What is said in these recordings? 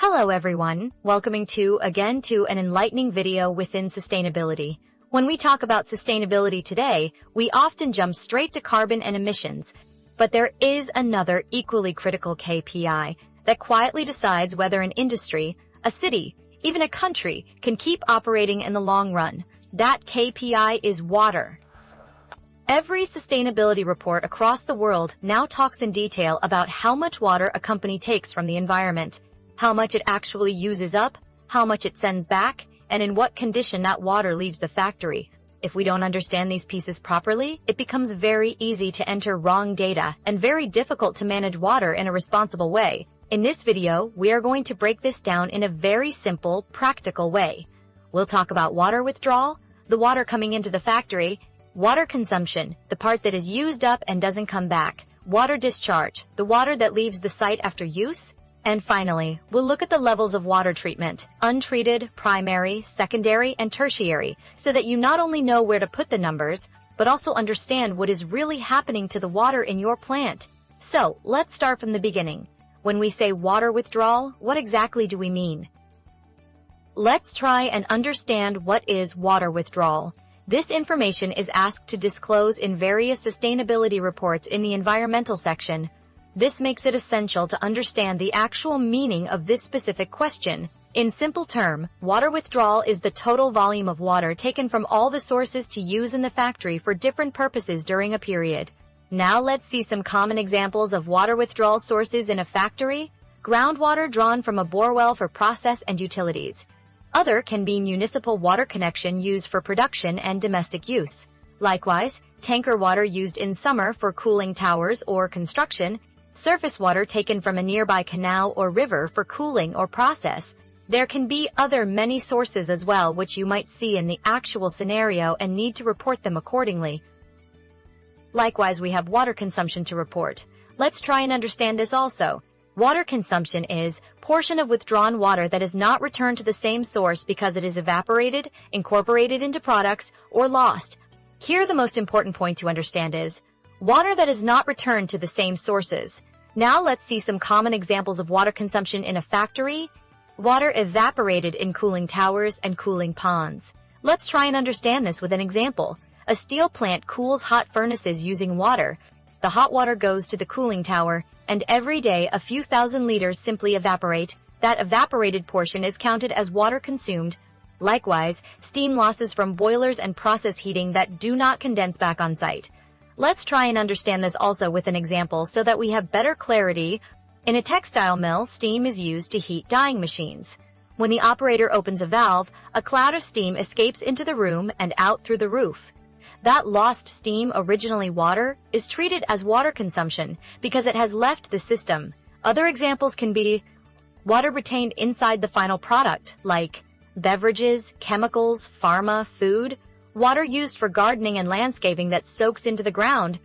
Hello everyone, welcoming again to an enlightening video within sustainability. When we talk about sustainability today, we often jump straight to carbon and emissions, but there is another equally critical KPI that quietly decides whether an industry, a city, even a country can keep operating in the long run. That KPI is water. Every sustainability report across the world now talks in detail about how much water a company takes from the environment, how much it actually uses up, how much it sends back, and in what condition that water leaves the factory. If we don't understand these pieces properly, it becomes very easy to enter wrong data and very difficult to manage water in a responsible way. In this video, we are going to break this down in a very simple, practical way. We'll talk about water withdrawal, the water coming into the factory, water consumption, the part that is used up and doesn't come back, water discharge, the water that leaves the site after use, and finally, we'll look at the levels of water treatment, untreated, primary, secondary, and tertiary, so that you not only know where to put the numbers, but also understand what is really happening to the water in your plant. So, let's start from the beginning. When we say water withdrawal, what exactly do we mean? Let's try and understand what is water withdrawal. This information is asked to disclose in various sustainability reports in the environmental section. This makes it essential to understand the actual meaning of this specific question. In simple terms, water withdrawal is the total volume of water taken from all the sources to use in the factory for different purposes during a period. Now let's see some common examples of water withdrawal sources in a factory. Groundwater drawn from a borewell for process and utilities. Other can be municipal water connection used for production and domestic use. Likewise, tanker water used in summer for cooling towers or construction. Surface water taken from a nearby canal or river for cooling or process. There can be other many sources as well which you might see in the actual scenario and need to report them accordingly. Likewise, we have water consumption to report. Let's try and understand this also. Water consumption is portion of withdrawn water that is not returned to the same source because it is evaporated, incorporated into products, or lost. Here the most important point to understand is water that is not returned to the same sources. Now let's see some common examples of water consumption in a factory. Water evaporated in cooling towers and cooling ponds. Let's try and understand this with an example. A steel plant cools hot furnaces using water. The hot water goes to the cooling tower, and every day a few thousand liters simply evaporate. That evaporated portion is counted as water consumed. Likewise, steam losses from boilers and process heating that do not condense back on site. Let's try and understand this also with an example so that we have better clarity. In a textile mill, steam is used to heat dyeing machines. When the operator opens a valve, a cloud of steam escapes into the room and out through the roof. That lost steam, originally water, is treated as water consumption because it has left the system. Other examples can be water retained inside the final product, like beverages, chemicals, pharma, food. Water used for gardening and landscaping that soaks into the ground,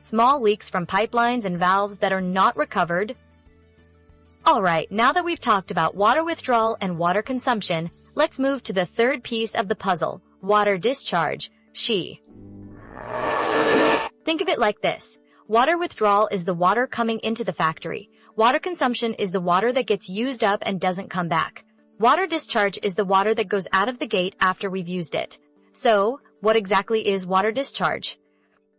small leaks from pipelines and valves that are not recovered. Alright, now that we've talked about water withdrawal and water consumption, let's move to the third piece of the puzzle, water discharge, STP. Think of it like this. Water withdrawal is the water coming into the factory. Water consumption is the water that gets used up and doesn't come back. Water discharge is the water that goes out of the gate after we've used it. So, what exactly is water discharge?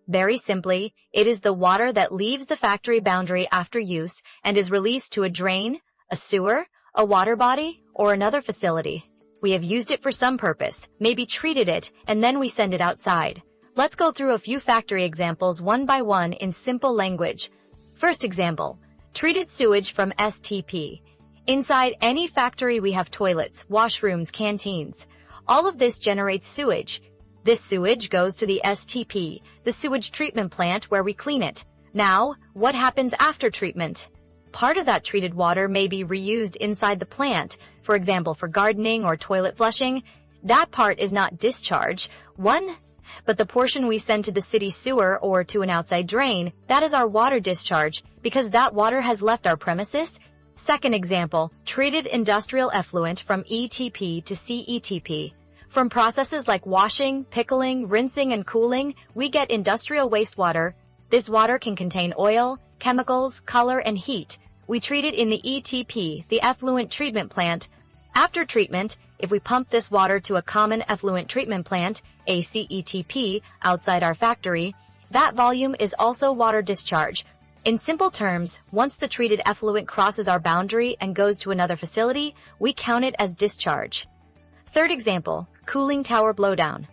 Very simply, it is the water that leaves the factory boundary after use and is released to a drain, a sewer, a water body, or another facility. We have used it for some purpose, maybe treated it, and then we send it outside. Let's go through a few factory examples one by one in simple language. First example, treated sewage from STP. Inside any factory we have toilets, washrooms, canteens. All of this generates sewage. This sewage goes to the STP, the sewage treatment plant where we clean it. Now, what happens after treatment? Part of that treated water may be reused inside the plant, for example for gardening or toilet flushing. That part is not discharge, but the portion we send to the city sewer or to an outside drain, that is our water discharge, because that water has left our premises. Second example, treated industrial effluent from ETP to CETP. From processes like washing, pickling, rinsing, and cooling, we get industrial wastewater. This water can contain oil, chemicals, color, and heat. we treat it in the ETP, the effluent treatment plant. After treatment, if we pump this water to a common effluent treatment plant, a CETP, outside our factory, that volume is also water discharge. In simple terms, once the treated effluent crosses our boundary and goes to another facility, we count it as discharge. Third example, cooling tower blowdown.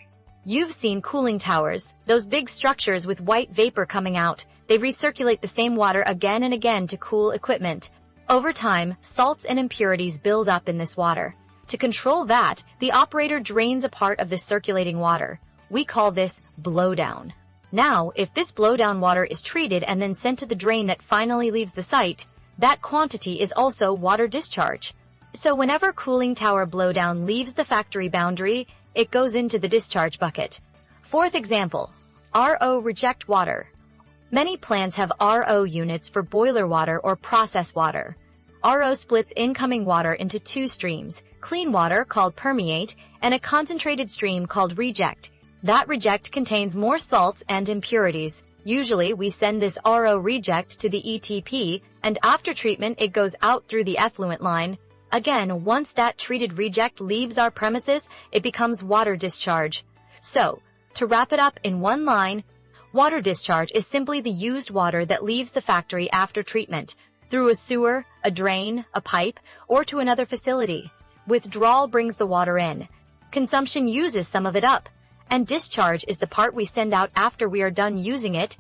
You've seen cooling towers, those big structures with white vapor coming out. They recirculate the same water again and again to cool equipment. Over time, salts and impurities build up in this water. To control that, the operator drains a part of the circulating water. We call this blowdown. Now, if this blowdown water is treated and then sent to the drain that finally leaves the site, that quantity is also water discharge. So whenever cooling tower blowdown leaves the factory boundary, it goes into the discharge bucket. Fourth example, RO reject water. Many plants have RO units for boiler water or process water. RO splits incoming water into two streams, clean water called permeate and a concentrated stream called reject. That reject contains more salts and impurities. Usually we send this RO reject to the ETP, and after treatment it goes out through the effluent line. Again, once that treated reject leaves our premises, it becomes water discharge. So, to wrap it up in one line, water discharge is simply the used water that leaves the factory after treatment, through a sewer, a drain, a pipe, or to another facility. Withdrawal brings the water in. Consumption uses some of it up. And discharge is the part we send out after we are done using it.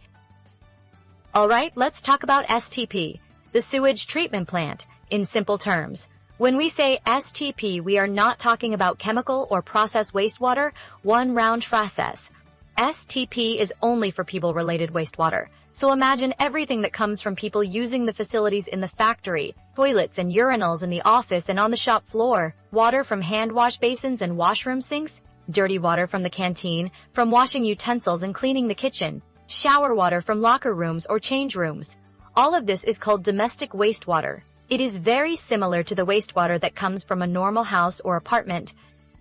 Alright, let's talk about STP, the sewage treatment plant, in simple terms. When we say STP, we are not talking about chemical or process wastewater, one round process. STP is only for people-related wastewater. So imagine everything that comes from people using the facilities in the factory, toilets and urinals in the office and on the shop floor, water from hand wash basins and washroom sinks, dirty water from the canteen, from washing utensils and cleaning the kitchen, shower water from locker rooms or change rooms. All of this is called domestic wastewater. It is very similar to the wastewater that comes from a normal house or apartment.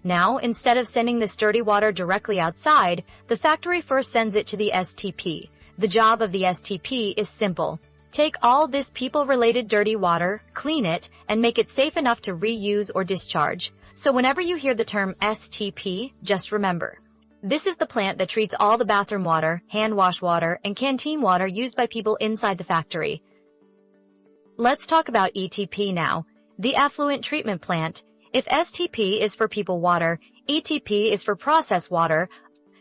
Now, instead of sending this dirty water directly outside, the factory first sends it to the STP. The job of the STP is simple. Take all this people-related dirty water, clean it, and make it safe enough to reuse or discharge. So whenever you hear the term STP, just remember, this is the plant that treats all the bathroom water, hand wash water, and canteen water used by people inside the factory. Let's talk about ETP now, the effluent treatment plant. If STP is for people water, ETP is for process water.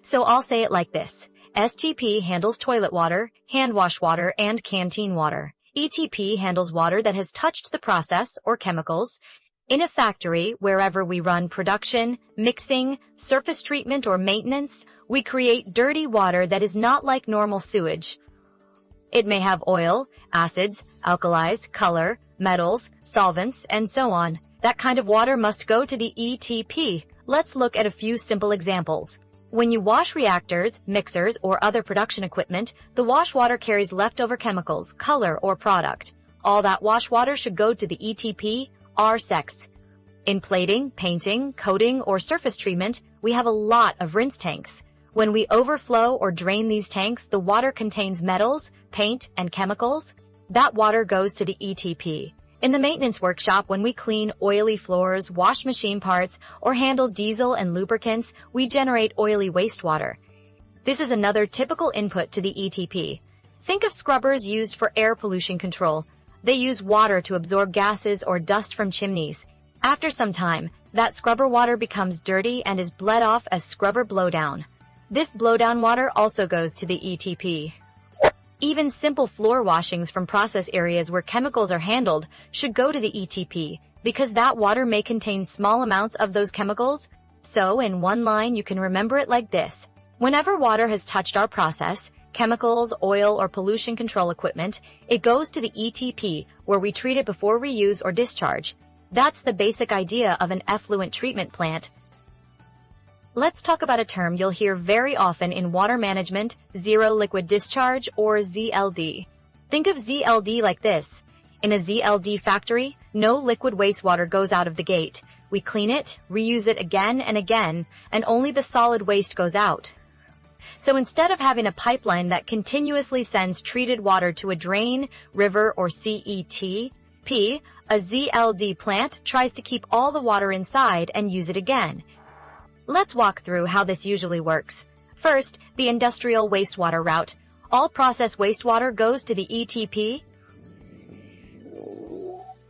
So I'll say it like this. STP handles toilet water, hand wash water, and canteen water. ETP handles water that has touched the process or chemicals. In a factory, wherever we run production, mixing, surface treatment, or maintenance, we create dirty water that is not like normal sewage. It may have oil, acids, alkalis, color, metals, solvents, and so on. That kind of water must go to the ETP. Let's look at a few simple examples. When you wash reactors, mixers, or other production equipment, the wash water carries leftover chemicals, color, or product. All that wash water should go to the ETP, RSEX. In plating, painting, coating, or surface treatment, we have a lot of rinse tanks. When we overflow or drain these tanks, the water contains metals, paint, and chemicals. That water goes to the ETP. In the maintenance workshop, when we clean oily floors, wash machine parts, or handle diesel and lubricants, we generate oily wastewater. This is another typical input to the ETP. Think of scrubbers used for air pollution control. They use water to absorb gases or dust from chimneys. After some time, that scrubber water becomes dirty and is bled off as scrubber blowdown. This blowdown water also goes to the ETP. Even simple floor washings from process areas where chemicals are handled should go to the ETP, because that water may contain small amounts of those chemicals. So, in one line, you can remember it like this. Whenever water has touched our process, chemicals, oil, or pollution control equipment, it goes to the ETP, where we treat it before reuse or discharge. That's the basic idea of an effluent treatment plant. Let's talk about a term you'll hear very often in water management, zero liquid discharge, or ZLD. Think of ZLD like this. In a ZLD factory, no liquid wastewater goes out of the gate. We clean it, reuse it again and again, and only the solid waste goes out. So instead of having a pipeline that continuously sends treated water to a drain, river, or CET, P. A ZLD plant tries to keep all the water inside and use it again. Let's walk through how this usually works. First, the industrial wastewater route. All processed wastewater goes to the ETP.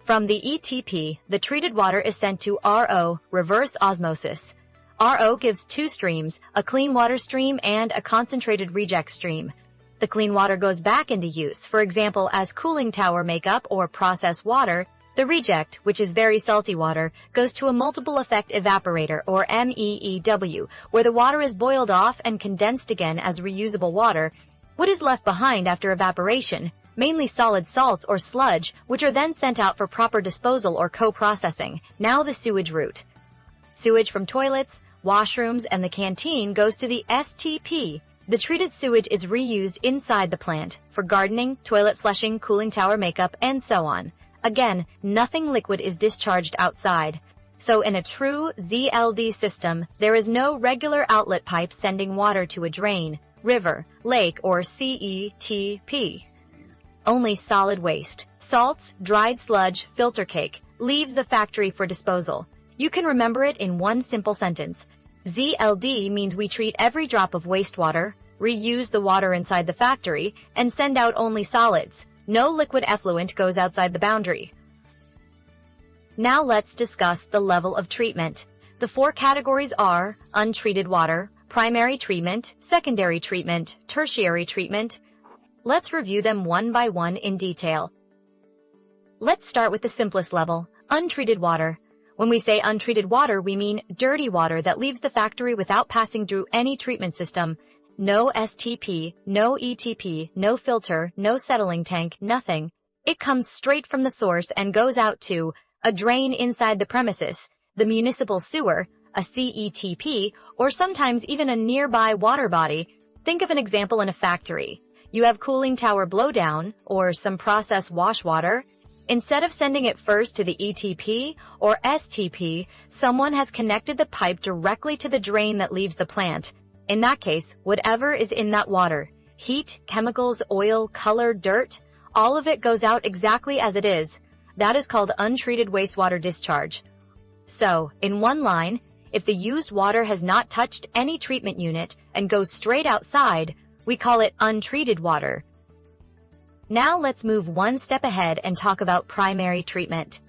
From the ETP, the treated water is sent to RO, reverse osmosis. RO gives two streams, a clean water stream and a concentrated reject stream. The clean water goes back into use, for example, as cooling tower makeup or processed water. The reject, which is very salty water, goes to a multiple effect evaporator, or MEEW, where the water is boiled off and condensed again as reusable water. What is left behind after evaporation? Mainly solid salts or sludge, which are then sent out for proper disposal or co-processing. Now the sewage route. Sewage from toilets, washrooms, and the canteen goes to the STP. The treated sewage is reused inside the plant for gardening, toilet flushing, cooling tower makeup, and so on. Again, nothing liquid is discharged outside. So in a true ZLD system, there is no regular outlet pipe sending water to a drain, river, lake, or CETP. Only solid waste, salts, dried sludge, filter cake, leaves the factory for disposal. You can remember it in one simple sentence. ZLD means we treat every drop of wastewater, reuse the water inside the factory, and send out only solids. No liquid effluent goes outside the boundary. Now let's discuss the level of treatment. The four categories are untreated water, primary treatment, secondary treatment, tertiary treatment. Let's review them one by one in detail. Let's start with the simplest level, untreated water. When we say untreated water, we mean dirty water that leaves the factory without passing through any treatment system. No STP, no ETP, no filter, no settling tank, nothing. It comes straight from the source and goes out to a drain inside the premises, the municipal sewer, a CETP, or sometimes even a nearby water body. Think of an example in a factory. You have cooling tower blowdown, or some processed wash water. Instead of sending it first to the ETP or STP, someone has connected the pipe directly to the drain that leaves the plant. In that case, whatever is in that water, heat, chemicals, oil, color, dirt, all of it goes out exactly as it is. That is called untreated wastewater discharge. So, in one line, if the used water has not touched any treatment unit and goes straight outside, we call it untreated water. Now let's move one step ahead and talk about primary treatment.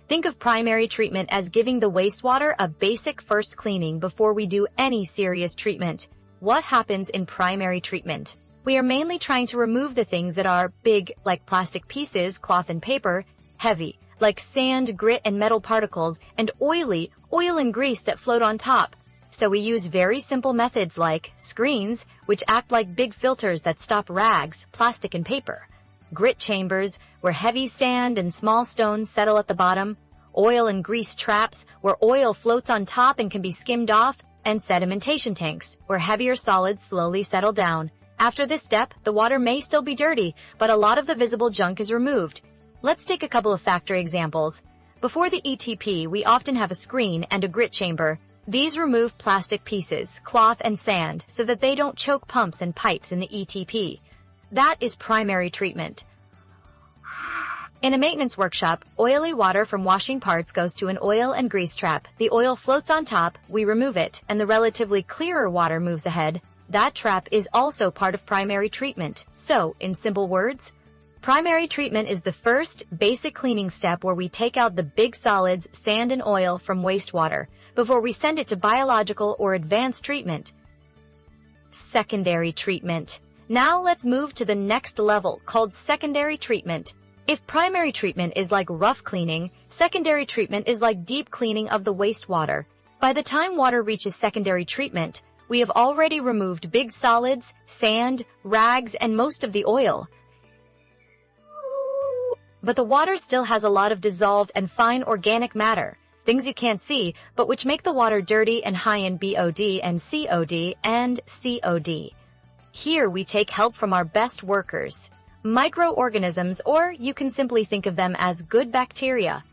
Think of primary treatment as giving the wastewater a basic first cleaning before we do any serious treatment. What happens in primary treatment? We are mainly trying to remove the things that are big, like plastic pieces, cloth and paper, heavy, like sand, grit, and metal particles, and oily, oil and grease that float on top. So we use very simple methods like screens, which act like big filters that stop rags, plastic, and paper. Grit chambers, where heavy sand and small stones settle at the bottom, oil and grease traps, where oil floats on top and can be skimmed off, and sedimentation tanks, where heavier solids slowly settle down. After this step, the water may still be dirty, but a lot of the visible junk is removed. Let's take a couple of factory examples. Before the ETP, we often have a screen and a grit chamber. These remove plastic pieces, cloth, and sand so that they don't choke pumps and pipes in the ETP. That is primary treatment. In a maintenance workshop, oily water from washing parts goes to an oil and grease trap. The oil floats on top, we remove it, and the relatively clearer water moves ahead. That trap is also part of primary treatment. So, in simple words, primary treatment is the first basic cleaning step where we take out the big solids, sand and oil from wastewater before we send it to biological or advanced treatment. Secondary treatment. Now let's move to the next level called secondary treatment. If primary treatment is like rough cleaning, secondary treatment is like deep cleaning of the wastewater. By the time water reaches secondary treatment, we have already removed big solids, sand, rags, and most of the oil. But the water still has a lot of dissolved and fine organic matter, things you can't see, but which make the water dirty and high in BOD and COD and COD. Here we take help from our best workers, microorganisms, or you can simply think of them as good bacteria.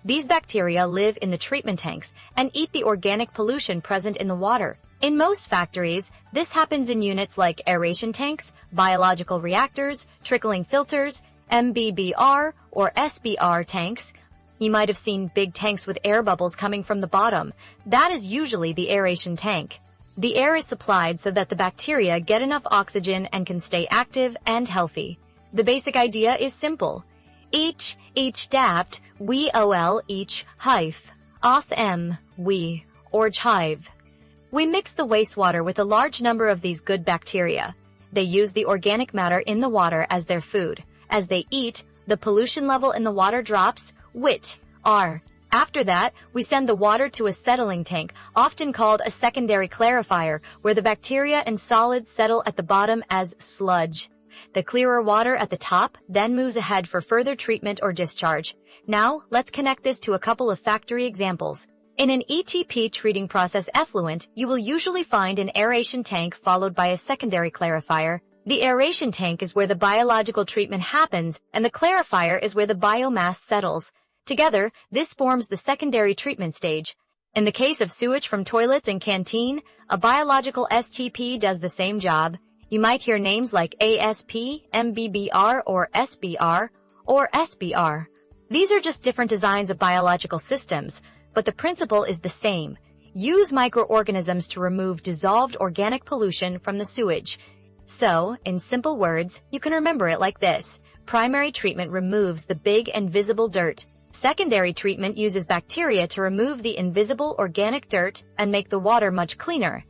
These bacteria live in the treatment tanks and eat the organic pollution present in the water. In most factories, this happens in units like aeration tanks, biological reactors, trickling filters, MBBR or SBR tanks. You might have seen big tanks with air bubbles coming from the bottom. That is usually the aeration tank. The air is supplied so that the bacteria get enough oxygen and can stay active and healthy. The basic idea is simple. Each dapt, we ol, each hive, oth we, orge hive. We mix the wastewater with a large number of these good bacteria. They use the organic matter in the water as their food. As they eat, the pollution level in the water drops, R. After that, we send the water to a settling tank, often called a secondary clarifier, where the bacteria and solids settle at the bottom as sludge. The clearer water at the top then moves ahead for further treatment or discharge. Now, let's connect this to a couple of factory examples. In an ETP treating process effluent, you will usually find an aeration tank followed by a secondary clarifier. The aeration tank is where the biological treatment happens, and the clarifier is where the biomass settles. Together, this forms the secondary treatment stage. In the case of sewage from toilets and canteen, a biological STP does the same job. You might hear names like ASP, MBBR, or SBR. These are just different designs of biological systems, but the principle is the same. Use microorganisms to remove dissolved organic pollution from the sewage. So, in simple words, you can remember it like this. Primary treatment removes the big and visible dirt. Secondary treatment uses bacteria to remove the invisible organic dirt and make the water much cleaner.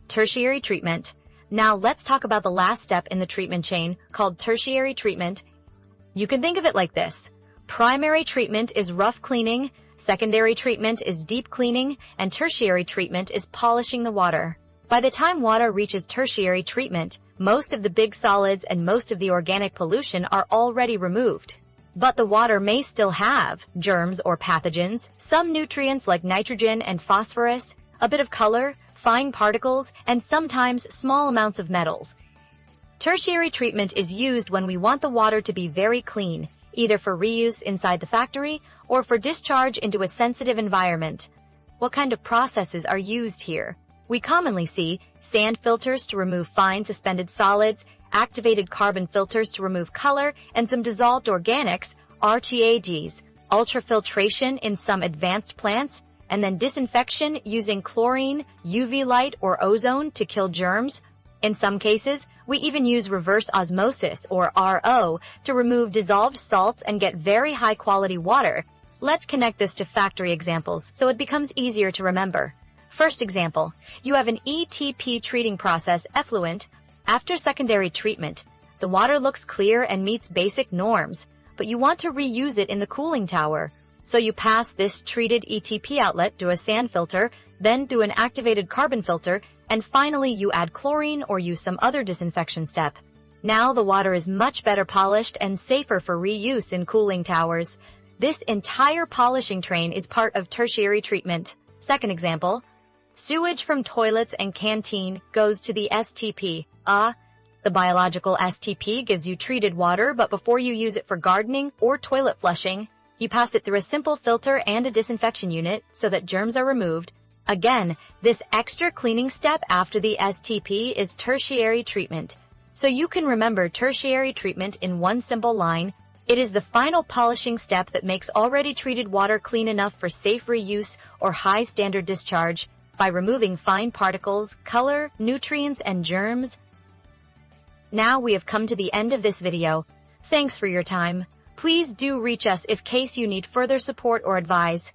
Tertiary treatment. Now let's talk about the last step in the treatment chain, called tertiary treatment. You can think of it like this. Primary treatment is rough cleaning, secondary treatment is deep cleaning, and tertiary treatment is polishing the water. By the time water reaches tertiary treatment, most of the big solids and most of the organic pollution are already removed. But the water may still have germs or pathogens, some nutrients like nitrogen and phosphorus, a bit of color, fine particles, and sometimes small amounts of metals. Tertiary treatment is used when we want the water to be very clean, either for reuse inside the factory or for discharge into a sensitive environment. What kind of processes are used here? We commonly see sand filters to remove fine suspended solids, activated carbon filters to remove color, and some dissolved organics, RTADs, ultrafiltration in some advanced plants, and then disinfection using chlorine, UV light, or ozone to kill germs. In some cases, we even use reverse osmosis, or RO, to remove dissolved salts and get very high-quality water. Let's connect this to factory examples so it becomes easier to remember. First example, you have an ETP treating process effluent. After secondary treatment, the water looks clear and meets basic norms, but you want to reuse it in the cooling tower. So you pass this treated ETP outlet through a sand filter, then through an activated carbon filter, and finally you add chlorine or use some other disinfection step. Now the water is much better polished and safer for reuse in cooling towers. This entire polishing train is part of tertiary treatment. Second example, sewage from toilets and canteen goes to the STP. The biological STP gives you treated water, but before you use it for gardening or toilet flushing, you pass it through a simple filter and a disinfection unit so that germs are removed. Again, this extra cleaning step after the STP is tertiary treatment. So you can remember tertiary treatment in one simple line. It is the final polishing step that makes already treated water clean enough for safe reuse or high standard discharge by removing fine particles, color, nutrients, and germs. Now we have come to the end of this video. Thanks for your time. Please do reach us if case you need further support or advice.